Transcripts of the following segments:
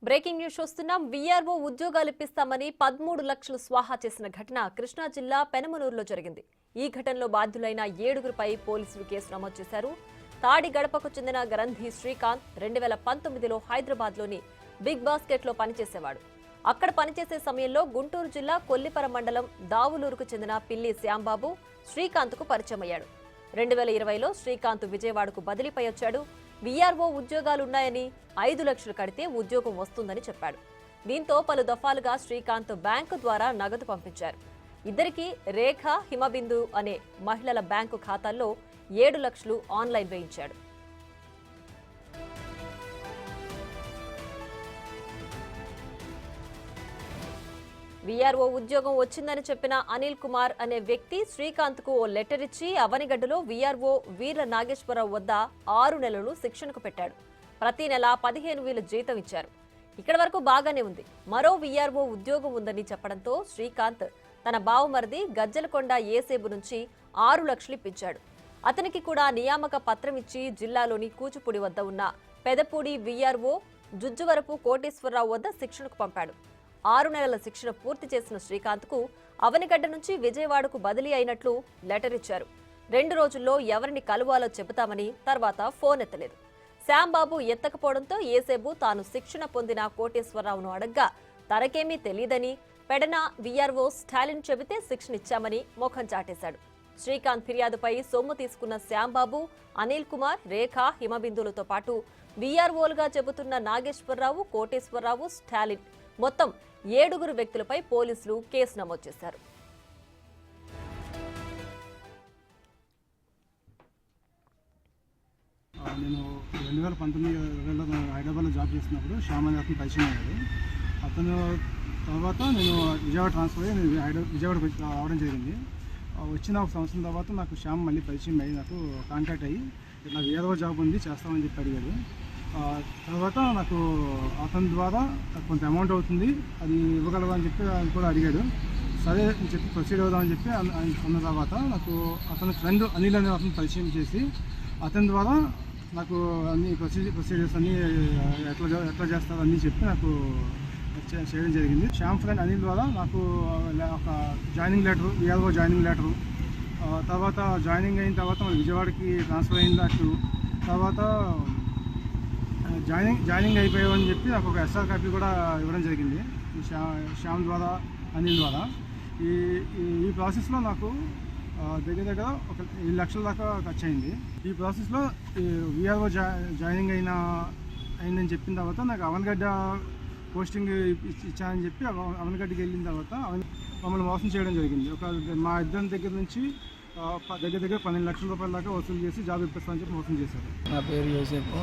Breaking news చూస్తున్నాం. VRO ఉద్యోగాలు ఇప్పిస్తామని 13 లక్షలు స్వాహా చేసిన ఘటన కృష్ణా జిల్లా పెనమలూరులో జరిగింది. ఈ ఘటనలో బాధ్యులైన 7గురిపై పోలీసులు కేసు నమోదు చేశారు. తాడి గడపకు చెందిన గ్రంథి శ్రీకాంత్ 2019లో హైదరాబాద్లోని బిగ్ బాస్కెట్లో పనిచేసేవాడు. అక్కడ పనిచేసే సమయంలో గుంటూరు జిల్లా కొల్లిపర మండలం దావులూరుకు చెందిన పిల్లి శ్యాంబాబు శ్రీకాంత్కు పరిచయమయ్యాడు. 2020లో శ్రీకాంత్ విజయవాడకు బదిలీపై వచ్చాడు. వీఆర్ఓ ఉద్యోగాలున్నాయని 5 లక్షలు కడితే ఉద్యోగం వస్తుందని చెప్పాడు. దీంతో పలు దఫాలుగా శ్రీకాంత్ బ్యాంకు ద్వారా నగదు పంపించారు. ఇద్దరికి రేఖ, హిమబిందు అనే మహిళల బ్యాంకు ఖాతాల్లో 7 లక్షలు ఆన్లైన్ వేయించాడు. వీఆర్ఓ ఉద్యోగం వచ్చిందని చెప్పిన అనిల్ కుమార్ అనే వ్యక్తి శ్రీకాంత్ కు ఓ లెటర్ ఇచ్చి అవనిగడ్డలో వీఆర్ఓ వీర్ల నాగేశ్వరరావు వద్ద 6 నెలలు శిక్షణకు పెట్టాడు. ప్రతి నెల 15,000 జీతం ఇచ్చారు. ఇక్కడ వరకు బాగానే ఉంది. మరో వీఆర్ఓ ఉద్యోగం ఉందని చెప్పడంతో శ్రీకాంత్ తన బావమరిది గజ్జలకొండ ఏసేబు నుంచి 6 లక్షలు ఇప్పించాడు. అతనికి కూడా నియామక పత్రం ఇచ్చి జిల్లాలోని కూచిపూడి వద్ద ఉన్న పెదపూడి వీఆర్ఓ జుజ్జువరపు కోటేశ్వరరావు వద్ద శిక్షణకు పంపాడు. 6 నెలల శిక్షణ పూర్తి చేసిన శ్రీకాంత్ కు అవనిగడ్డ నుంచి విజయవాడకు బదిలీ అయినట్లు లెటర్ ఇచ్చారు. 2 రోజుల్లో ఎవరిని కలువాలో చెబుతామని తర్వాత ఫోన్ ఎత్తలేదు. శ్యాంబాబు ఎత్తకపోవడంతో ఏసేబు తాను శిక్షణ పొందిన కోటేశ్వరరావును అడగ్గా తనకేమీ తెలియదని, పెడన వీఆర్ఓ స్టాలిన్ చెబితే శిక్షణ ఇచ్చామని ముఖం చాటేశాడు. శ్రీకాంత్ ఫిర్యాదుపై సొమ్ము తీసుకున్న శ్యాంబాబు, అనిల్ కుమార్, రేఖ, హిమబిందులతో పాటు వీఆర్ఓలుగా చెబుతున్న నాగేశ్వరరావు, కోటేశ్వరరావు, స్టాలిన్ మొత్తం 7 వ్యక్తులపై పోలీసులు కేసు నమోదు చేశారు. నేను 2019 హైదరాబాద్లో జాబ్ చేసినప్పుడు శ్యామ్ అనే అతను పరిచయం అయ్యాడు. అతను తర్వాత నేను విజయవాడ ట్రాన్స్ఫర్ అయ్యి నేను విజయవాడకు రావడం జరిగింది. వచ్చిన ఒక సంవత్సరం తర్వాత నాకు శ్యామ్ మళ్ళీ పరిచయం అయ్యి నాకు కాంటాక్ట్ అయ్యి నాకు ఏదో జాబ్ ఉంది చేస్తామని చెప్పి అడిగాడు. తర్వాత నాకు అతని ద్వారా కొంత అమౌంట్ అవుతుంది, అది ఇవ్వగలవా అని చెప్పి ఆయన కూడా అడిగాడు. సరే అని చెప్పి ప్రొసీడ్ అవుదామని చెప్పి అన్న తర్వాత నాకు అతని ఫ్రెండ్ అనిల్ అనే అతను పరిచయం చేసి అతని ద్వారా నాకు అన్ని ప్రొసీజర్స్ అన్నీ ఎట్లా చేస్తారో అన్నీ చెప్పి నాకు చేయడం జరిగింది. శ్యామ్ ఫ్రెండ్ అనిల్ ద్వారా నాకు ఒక joining letter, VRO joining letter, తర్వాత జాయినింగ్ అయిన తర్వాత మన విజయవాడకి ట్రాన్స్ఫర్ అయిన అటు తర్వాత జాయినింగ్ అయిపోయామని చెప్పి నాకు ఒక ఎస్ఆర్ కాపీ కూడా ఇవ్వడం జరిగింది శ్యామ్ ద్వారా, అనిల్ ద్వారా. ఈ ప్రాసెస్లో నాకు దగ్గర ఒక 7 లక్షల దాకా ఖర్చు అయింది. ఈ ప్రాసెస్లో వీఆర్ఓ జాయినింగ్ అయిందని చెప్పిన తర్వాత నాకు అవనగడ్డ పోస్టింగ్ ఇచ్చానని చెప్పి అవనగడ్డకి వెళ్ళిన తర్వాత మమ్మల్ని మోసం చేయడం జరిగింది. మా ఇద్దరి దగ్గర నుంచి దగ్గర 12 లక్షల రూపాయల దాకా వసూలు చేసి జాబ్ ఇప్పిస్తామని చెప్పి మోసం చేశారు. నా పేరు యోసేపు.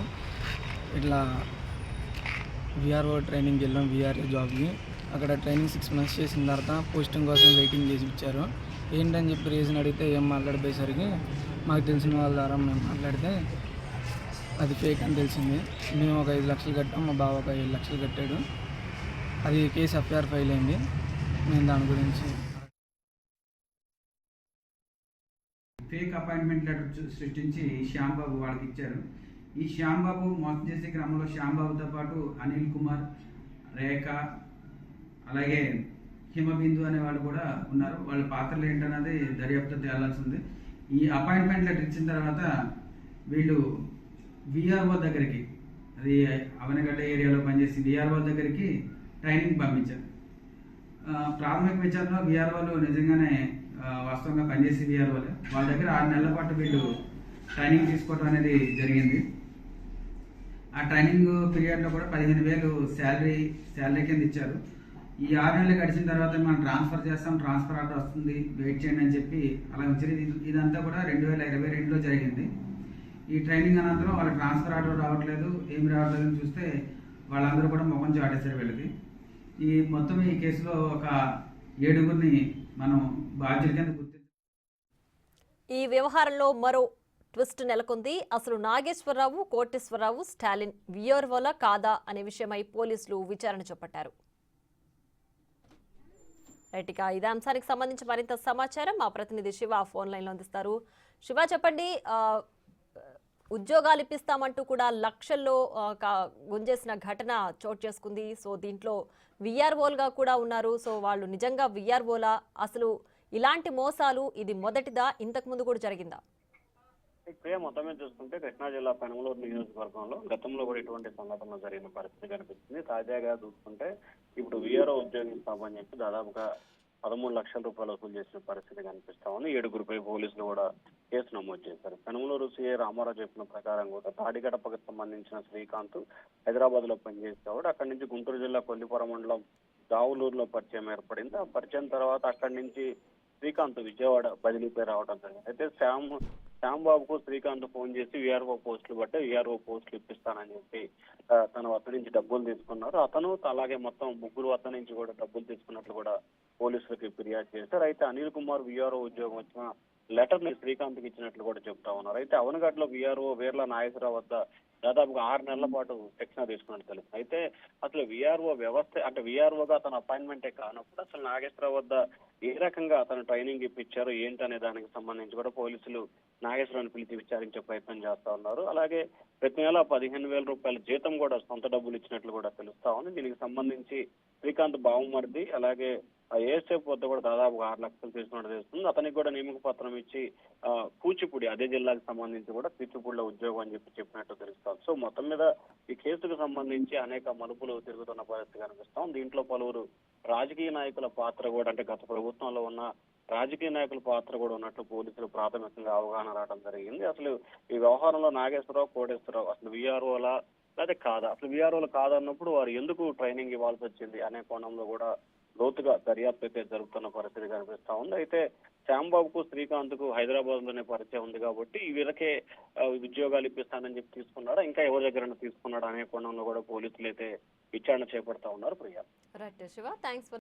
ఇట్లా వీఆర్ఓ ట్రైనింగ్కి వెళ్ళాం, వీఆర్ఓ జాబ్కి. అక్కడ ట్రైనింగ్ 6 మంత్స్ చేసిన తర్వాత పోస్టింగ్ కోసం వెయిటింగ్ చేసి ఇచ్చారు. ఏంటని చెప్పి రీజన్ అడిగితే ఏం మాట్లాడిపోయేసరికి మాకు తెలిసిన వాళ్ళ ద్వారా మేము మాట్లాడితే అది ఫేక్ అని తెలిసింది. మేము ఒక 5 లక్షలు కట్టాం, మా బావ ఒక 7 లక్షలు కట్టాడు. అది కేసు ఎఫ్ఐఆర్ ఫైల్ అయింది. నేను దాని గురించి ఫేక్ అపాయింట్మెంట్ లెటర్ సృష్టించి శ్యాంబాబు వాళ్ళకి ఇచ్చారు. ఈ శ్యాంబాబు మోసం చేసే క్రమంలో శ్యాంబాబుతో పాటు అనిల్ కుమార్, రేఖ, అలాగే హిమబిందు అనే వాళ్ళు కూడా ఉన్నారు. వాళ్ళ పాత్రలు ఏంటన్నది దర్యాప్తు తేలాల్సి ఉంది. ఈ అపాయింట్మెంట్ లెటర్ ఇచ్చిన తర్వాత వీళ్ళు వీఆర్ఓ దగ్గరికి, అది అవనగడ్డ ఏరియాలో పనిచేసి వీఆర్ఓ దగ్గరికి ట్రైనింగ్ పంపించారు. ప్రాథమిక విచారణలో వీఆర్ఓలు నిజంగానే వాస్తవంగా పనిచేసి వీఆర్ఓలే. వాళ్ళ దగ్గర 6 నెలల పాటు వీళ్ళు ట్రైనింగ్ తీసుకోవడం అనేది జరిగింది. ఆ ట్రైనింగ్ పీరియడ్లో కూడా 15,000 శాలరీ కింద ఇచ్చారు. ఈ 6 నెలలు గడిచిన తర్వాత మనం ట్రాన్స్ఫర్ చేస్తాం, ట్రాన్స్ఫర్ ఆర్డర్ వస్తుంది, వెయిట్ చేయండి అని చెప్పి అలా వచ్చి ఇదంతా కూడా 2022లో జరిగింది. ఈ ట్రైనింగ్ అనంతరం వాళ్ళ ట్రాన్స్ఫర్ ఆర్డర్ రావట్లేదు, ఏమి రావట్లేదు అని చూస్తే వాళ్ళందరూ కూడా ముఖం చాటేశారు వీళ్ళకి. ఈ మొత్తం ఈ కేసులో ఒక 7గురిని మనం బాధ్యుల కింద గుర్తించాం. ఈ వ్యవహారంలో మరో ట్విస్ట్ నెలకొంది. అసలు నాగేశ్వరరావు, కోటేశ్వరరావు, స్టాలిన్ వీఆర్ఓలా కాదా అనే విషయమై పోలీసులు విచారణ చేపట్టారు. రైట్, ఇక ఇదే అంశానికి సంబంధించి మరింత సమాచారం మా ప్రతినిధి శివ ఫోన్ లైన్లో అందిస్తారు. శివ, చెప్పండి, ఉద్యోగాలు ఇప్పిస్తామంటూ కూడా లక్షల్లో గుంజేసిన ఘటన చోటు చేసుకుంది. సో దీంట్లో విఆర్ఓలుగా కూడా ఉన్నారు. సో వాళ్ళు నిజంగా విఆర్ఓలా? అసలు ఇలాంటి మోసాలు ఇది మొదటిదా, ఇంతకు ముందు కూడా జరిగిందా? ఇప్పుడే మొత్తం మీద చూసుకుంటే కృష్ణా జిల్లా పెనమలూరు నియోజకవర్గంలో గతంలో కూడా ఇటువంటి సంఘటనలు జరిగిన పరిస్థితి కనిపిస్తుంది. తాజాగా చూసుకుంటే ఇప్పుడు వీఆర్ఓ ఉద్యోగం ఇస్తామని చెప్పి దాదాపుగా 13 లక్షల రూపాయలు వసూలు చేసిన పరిస్థితి కనిపిస్తా ఉంది. 7గురిపై పోలీసులు కూడా కేసు నమోదు చేశారు. పెనమలూరు సీఐ రామారావు చెప్పిన ప్రకారం కూడా తాడిగడపకు సంబంధించిన శ్రీకాంత్ హైదరాబాద్ లో పనిచేసేవాడు. అక్కడి నుంచి గుంటూరు జిల్లా కొల్లిపురం మండలం దావులూరులో పరిచయం ఏర్పడింది. ఆ పరిచయం తర్వాత అక్కడి నుంచి శ్రీకాంత్ విజయవాడ బదిలీపై రావడం జరిగింది. అయితే శ్యాంబాబుకు శ్రీకాంత్ ఫోన్ చేసి వీఆర్ఓ పోస్టులు బట్టే వీఆర్ఓ పోస్టులు ఇప్పిస్తానని చెప్పి తన వద్ద నుంచి డబ్బులు తీసుకున్నారు. అతను అలాగే మొత్తం 3 వద్ద నుంచి కూడా డబ్బులు తీసుకున్నట్లు కూడా పోలీసులకు ఫిర్యాదు చేశారు. అయితే అనిల్ కుమార్ వీఆర్ఓ ఉద్యోగం వచ్చిన లెటర్ ని శ్రీకాంత్కి ఇచ్చినట్లు కూడా చెప్తా ఉన్నారు. అయితే అవనగడ్లో వీఆర్ఓ వీర్ల నాగేశ్వరరావు వద్ద దాదాపుగా 6 నెలల పాటు శిక్షణ తీసుకున్నట్టు తెలుసు. అయితే అసలు వీఆర్ఓ వ్యవస్థ అంటే వీఆర్ఓగా అతను అపాయింట్మెంటే కానప్పుడు అసలు నాగేశ్వరరావు వద్ద ఏ రకంగా అతను ట్రైనింగ్ ఇప్పించారు ఏంటనే దానికి సంబంధించి కూడా పోలీసులు నాగేశ్వరరావుని పిలిచి విచారించే ప్రయత్నం చేస్తా ఉన్నారు. అలాగే ప్రతి నెల 15,000 రూపాయల జీతం కూడా సొంత డబ్బులు ఇచ్చినట్లు కూడా తెలుస్తా ఉంది. దీనికి సంబంధించి శ్రీకాంత్ బావమర్ది అలాగే ఏఎస్ఎఫ్ వద్ద కూడా దాదాపు 6 లక్షలు తీసుకున్నట్టు తెలుస్తుంది. అతనికి కూడా నియమక పత్రం ఇచ్చి కూచిపూడి అదే జిల్లాకు సంబంధించి కూడా కూచిపూడిలో ఉద్యోగం అని చెప్పినట్టు తెలుస్తాం. సో మొత్తం మీద ఈ కేసుకు సంబంధించి అనేక మలుపులు తిరుగుతున్న పరిస్థితి కనిపిస్తాం. దీంట్లో పలువురు రాజకీయ నాయకుల పాత్ర కూడా అంటే గత ప్రభుత్వంలో ఉన్న రాజకీయ నాయకుల పాత్ర కూడా ఉన్నట్లు పోలీసులు ప్రాథమికంగా అవగాహన రావడం జరిగింది. అసలు ఈ వ్యవహారంలో నాగేశ్వరరావు కోటేశ్వరరావు అసలు వీఆర్ఓలా లేదా కాదా, అసలు వీఆర్ఓలు కాదన్నప్పుడు వారు ఎందుకు ట్రైనింగ్ ఇవ్వాల్సి వచ్చింది అనే కోణంలో కూడా లోతుగా దర్యాప్తు అయితే జరుగుతున్న పరిస్థితి కనిపిస్తా ఉంది. అయితే శ్యాంబాబుకు శ్రీకాంత్ కు హైదరాబాద్ లోనే పరిచయం ఉంది కాబట్టి వీళ్ళకే ఉద్యోగాలు ఇప్పిస్తానని చెప్పి తీసుకున్నాడా, ఇంకా ఎవరి దగ్గర తీసుకున్నాడా అనే కోణంలో కూడా పోలీసులు అయితే విచారణ చేపడతా ఉన్నారు. ప్రియా. Right Shiva, thanks.